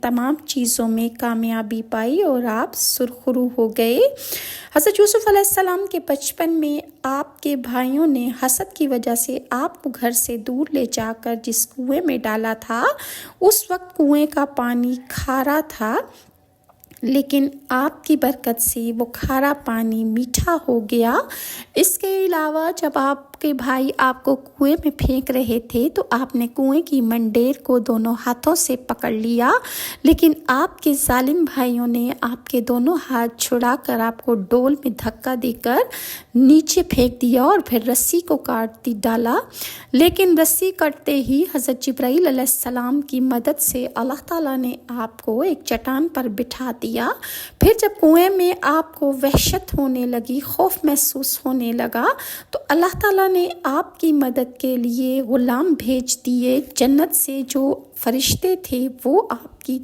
تمام چیزوں میں کامیابی پائی اور آپ سرخرو ہو گئے۔ حضرت یوسف علیہ السلام کے بچپن میں آپ کے بھائیوں نے حسد کی وجہ سے آپ کو گھر سے دور لے جا کر جس کنویں میں ڈالا تھا، اس وقت کنویں کا پانی کھارا تھا، لیکن آپ کی برکت سے وہ کھارا پانی میٹھا ہو گیا۔ اس کے علاوہ جب آپ کے بھائی آپ کو کنویں میں پھینک رہے تھے تو آپ نے کنویں کی منڈیر کو دونوں ہاتھوں سے پکڑ لیا، لیکن آپ کے ظالم بھائیوں نے آپ کے دونوں ہاتھ چھڑا کر آپ کو ڈول میں دھکا دے کر نیچے پھینک دیا اور پھر رسی کو کاٹ ڈالا۔ لیکن رسی کٹتے ہی حضرت جبرائیل علیہ السلام کی مدد سے اللہ تعالیٰ نے آپ کو ایک چٹان پر بٹھا دیا۔ پھر جب کنویں میں آپ کو وحشت ہونے لگی، خوف محسوس ہونے لگا، تو اللہ تعالیٰ نے آپ کی مدد کے لیے غلام بھیج دیے۔ جنت سے جو فرشتے تھے وہ آپ کی